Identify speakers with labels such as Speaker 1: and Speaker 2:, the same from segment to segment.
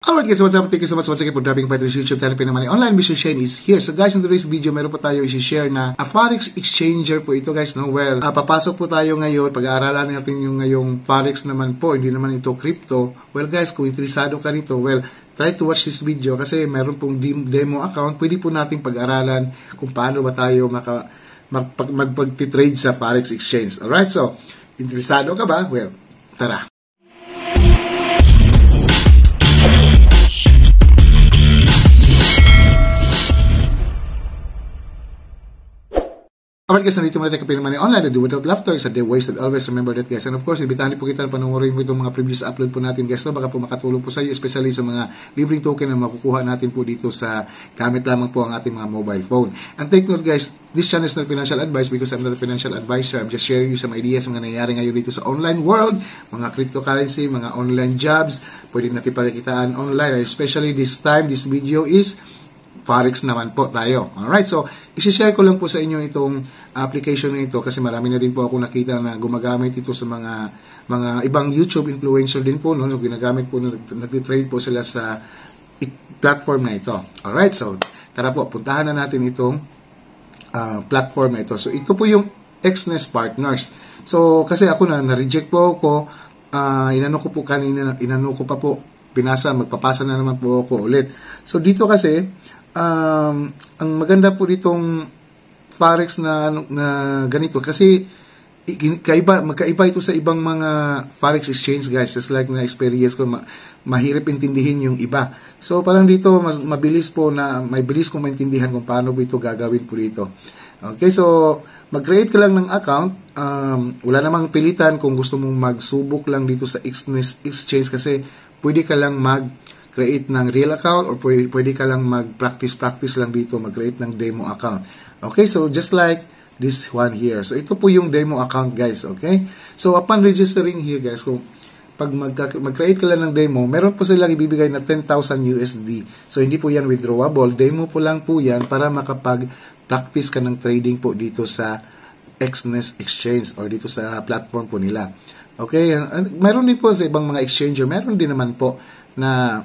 Speaker 1: Alright guys, what's up? Thank you so much once again for dropping by to this YouTube channel. Pinamani Online. Mr. Shane is here. So guys, in today's video, meron po tayo i-share na a Forex exchanger po ito guys. No? Well, papasok po tayo ngayon. Pag-aaralan natin yung ngayong Forex naman po. Hindi naman ito crypto. Well guys, kung interesado ka nito, well, try to watch this video kasi meron pong demo account. Pwede po natin pag-aralan kung paano ba tayo magpag-trade sa Forex exchange. Alright, so, interesado ka ba? Well, tara. Alright guys, nandito muna tayo Pinamani Online. Do without laughter is a day wasted. Always remember that guys. And of course, ibitahan po kita na panungurin mo itong mga previous upload po natin guys. No? Baka po makatulong po sa iyo, especially sa mga libreng token na makukuha natin po dito sa gamit lamang po ang ating mga mobile phone. And take note guys, this channel is not financial advice because I'm not a financial advisor. I'm just sharing you some ideas mga nangyayari ngayon dito sa online world, mga cryptocurrency, mga online jobs, pwede natin pagkikitaan online. Especially this time, this video is Forex naman po tayo. Alright, so isi-share ko lang po sa inyo itong application na ito kasi marami na din po ako nakita na gumagamit ito sa mga ibang YouTube influencer din po. No? So, ginagamit po, nag-trade po sila sa platform na ito. Alright, so tara po, puntahan na natin itong platform na ito. So ito po yung Exness Partners. So kasi ako na-reject po ako, inano ko po kanina, pinasa, magpapasa na naman po ako ulit. So dito kasi, ang maganda po ditong Forex na ganito kasi magkaiba ito sa ibang mga Forex exchange guys. Just like na experience ko, mahirap intindihin yung iba. So parang dito mabilis po na may bilis kong maintindihan kung paano po ito gagawin po dito. Okay, so mag-create ka lang ng account. Wala namang pilitan kung gusto mong magsubok lang dito sa Exness Exchange kasi pwede ka lang mag-create ng real account or pwede ka lang mag-practice lang dito, mag-create ng demo account. Okay, so just like this one here. So ito po yung demo account guys, okay? So upon registering here guys, so pag mag-create ka lang ng demo, meron po silang ibibigay na 10,000 USD. So hindi po yan withdrawable, demo po lang po yan para makapag-practice ka ng trading po dito sa Exness Exchange or dito sa platform po nila. Okay, meron din po sa ibang mga exchanger, meron din naman po na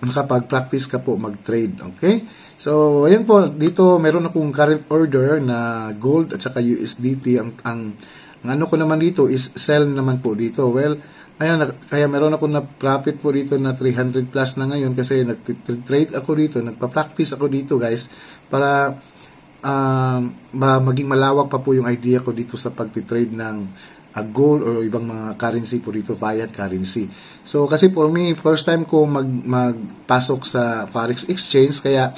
Speaker 1: makapag-practice ka po mag-trade. Okay, so ayan po, dito meron akong current order na gold at saka USDT. Ang ano ko naman dito is sell naman po dito. Well, ayan, kaya meron ako na profit po dito na 300 plus na ngayon kasi nag-trade ako dito, nagpa-practice ako dito guys para maging malawak pa po yung idea ko dito sa pag-trade ng gold or ibang mga currency po dito, fiat currency. So kasi for me, first time ko magpasok sa Forex Exchange kaya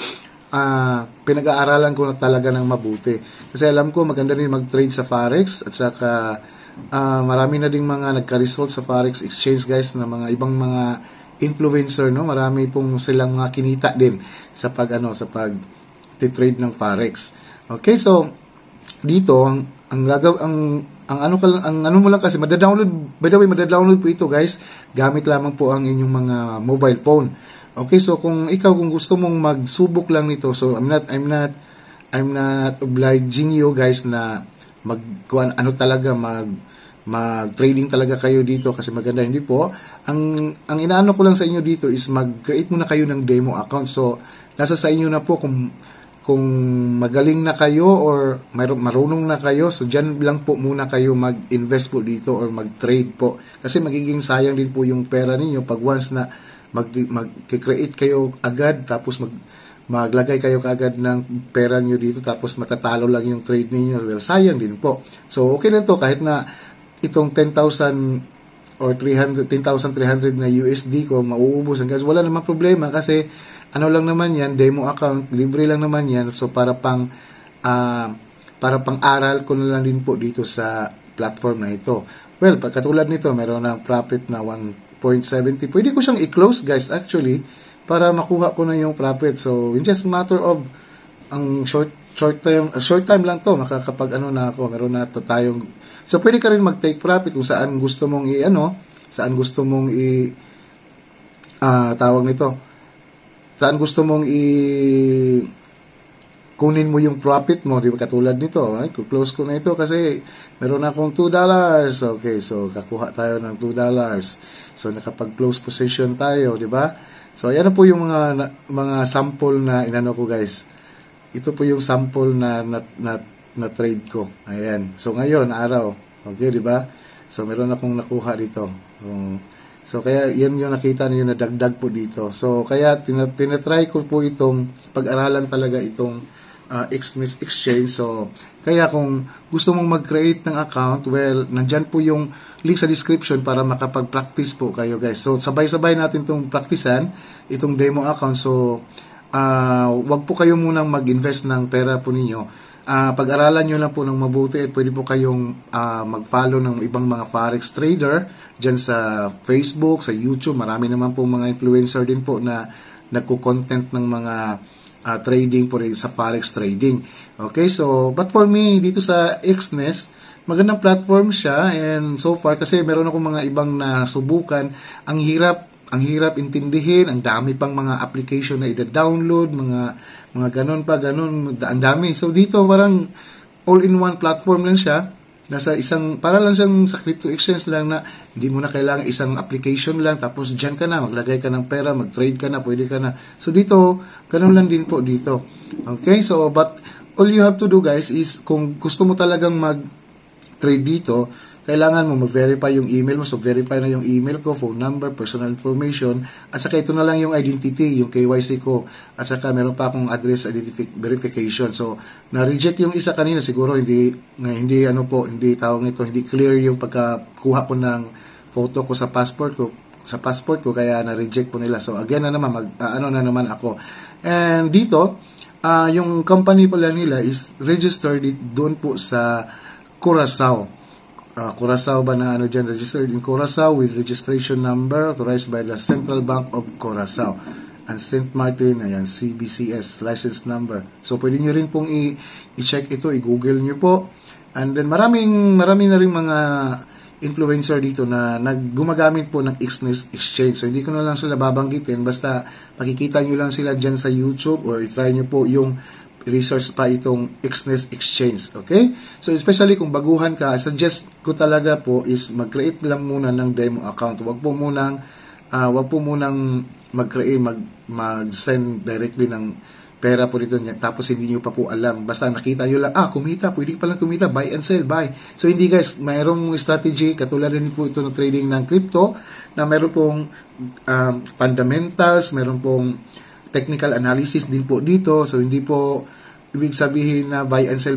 Speaker 1: pinag-aaralan ko na talaga ng mabuti. Kasi alam ko maganda rin mag-trade sa Forex at saka marami na ding mga nagka-result sa Forex Exchange guys na mga ibang mga influencer, no? Marami pong silang mga kinita din sa pag-trade ng Forex. Okay, so dito ang ano mo lang kasi mada-download, by the way, mada-download po ito guys, gamit lamang po ang inyong mga mobile phone. Okay, so kung gusto mong magsubok lang nito, so I'm not obliging you guys na mag-trading talaga kayo dito kasi maganda, hindi po. Ang inaano ko lang sa inyo dito is mag-create muna kayo ng demo account. So nasa sa inyo na po kung magaling na kayo or marunong na kayo, so dyan lang po muna kayo mag-invest po dito or mag-trade po. Kasi magiging sayang din po yung pera ninyo pag once na mag-create kayo agad, tapos maglagay kayo agad ng pera nyo dito, tapos matatalo lang yung trade ninyo. Well, sayang din po. So, okay na to kahit na itong 10,000 or 10,300 na USD ko mauubos guys, wala namang problema kasi ano lang naman yan, demo account, libre lang naman yan. So para pang aral ko na lang din po dito sa platform na ito. Well, katulad nito, meron ng profit na 1.70. Pwede ko siyang i-close guys actually para makuha ko na yung profit. So in just matter of ang short time lang to, makakapag na ako, meron na to tayong. So pwede ka rin mag-take profit kung saan gusto mong tawag nito, saan gusto mong kunin mo yung profit mo, di ba? Katulad nito, close ko na ito kasi meron akong $2. Okay, so kakuha tayo ng $2. So nakapag-close position tayo, di ba? So ayan na po yung mga sample na inano ko, guys. Ito po yung sample na trade ko. Ayan. So ngayon, araw. Okay, di ba? So meron akong nakuha dito. So kaya yan yung nakita niyo na dagdag po dito. So kaya tinatry ko po itong pag-aralan talaga itong XNES Exchange. So kaya kung gusto mong mag-create ng account, well, nandyan po yung link sa description para makapag-practice po kayo, guys. So sabay-sabay natin itong practicean, itong demo account. So wag po kayo munang mag-invest ng pera po ninyo. Pag-aralan nyo lang po ng mabuti, pwede po kayong mag-follow ng ibang mga forex trader dyan sa Facebook, sa YouTube. Marami naman po mga influencer din po na nagko-content ng mga trading po rin sa forex trading. Okay, so but for me dito sa XNES, magandang platform siya, and so far kasi meron akong mga ibang nasubukan, ang hirap intindihin, ang dami pang mga application na i-download, mga ganun, ang dami. So dito parang all-in-one platform lang siya. Para lang siyang sa crypto exchange lang na hindi mo na kailangan isang application lang, tapos dyan ka na, maglagay ka ng pera, mag-trade ka na, pwede ka na. So dito, ganun lang din po dito. Okay, so but all you have to do, guys, is kung gusto mo talagang mag-trade dito, kailangan mo mag-verify yung email mo. So, verify na yung email ko, phone number, personal information, at saka ito na lang yung identity, yung KYC ko, at saka meron pa akong address verification. So, na-reject yung isa kanina, siguro hindi tawag nito, hindi clear yung pagkakuha ko ng photo ko sa passport ko, kaya na-reject po nila. So, again na naman, naman ako. And dito, yung company pala nila is registered doon po sa Curaçao. Curaçao ba na dyan, registered in Curaçao with registration number authorized by the Central Bank of Curaçao and St. Martin, ayan, CBCS license number. So pwede nyo rin pong i-check ito, i-google nyo po, and then marami na rin mga influencer dito na gumagamit po ng XNES Exchange. So hindi ko na lang sila babanggitin, basta pakikita nyo lang sila dyan sa YouTube, or i-try nyo po yung research pa itong XNES Exchange. Okay? So, especially kung baguhan ka, suggest ko talaga po is mag-create lang muna ng demo account. Wag po munang mag-create, mag-send directly ng pera po dito, tapos hindi nyo pa po alam. Basta nakita nyo lang, kumita, pwede palang kumita, buy and sell, buy. So, hindi, guys, mayroong strategy, katulad rin po ito ng trading ng crypto, na mayroon pong fundamentals, mayroon pong technical analysis din po dito. So hindi po ibig sabihin na buy and sell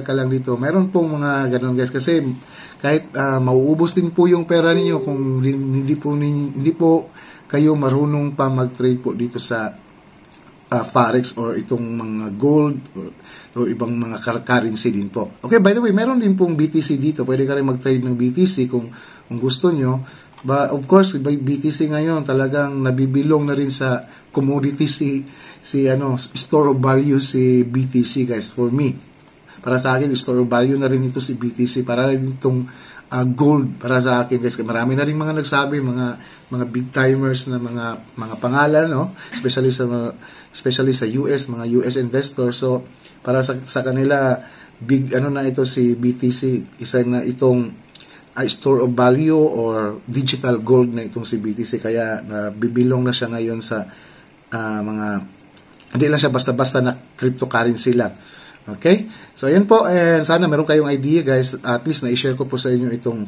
Speaker 1: ka lang dito. Meron pong mga ganun, guys, kasi kahit mauubos din po yung pera ninyo kung hindi po kayo marunong pa mag-trade po dito sa forex or itong mga gold or ibang mga currency din po. Okay, by the way, meron din pong BTC dito. Pwede ka rin mag-trade ng BTC kung gusto nyo. But of course, by BTC ngayon talagang nabibilong na rin sa commodity si store of value si BTC, guys. For me, para sa akin, store of value na rin ito si BTC, para rin itong gold para sa akin, guys. Marami na rin mga nagsabi, mga big timers na mga pangalan, no? Especially sa US, mga US investors. So para sa kanila, big na ito si BTC, isa na itong store of value or digital gold na itong si BTC, kaya nabibilong na siya ngayon sa hindi lang siya basta-basta na cryptocurrency lang. Okay? So ayan po, and sana meron kayong idea, guys, at least na-share ko po sa inyo itong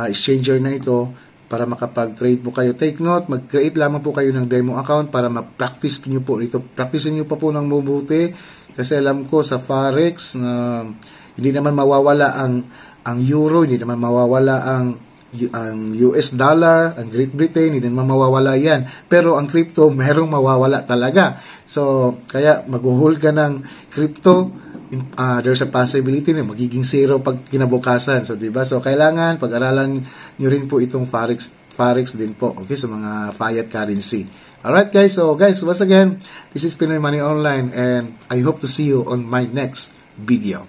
Speaker 1: exchanger na ito para makapag-trade po kayo. Take note, mag-create lamang po kayo ng demo account para ma-practice nyo po ito. Practice nyo pa po ng mabuti, kasi alam ko sa forex na hindi naman mawawala ang euro, hindi naman mawawala ang US dollar, ang Great Britain, hindi naman mawawala yan. Pero ang crypto, merong mawawala talaga. So, kaya mag-hold ka ng crypto, there's a possibility na magiging zero pag kinabukasan. So, diba? So, kailangan pag-aralan nyo rin po itong forex din po, okay, sa mga fiat currency. Alright, guys. So, guys, once again, this is Pinoy Money Online, and I hope to see you on my next video.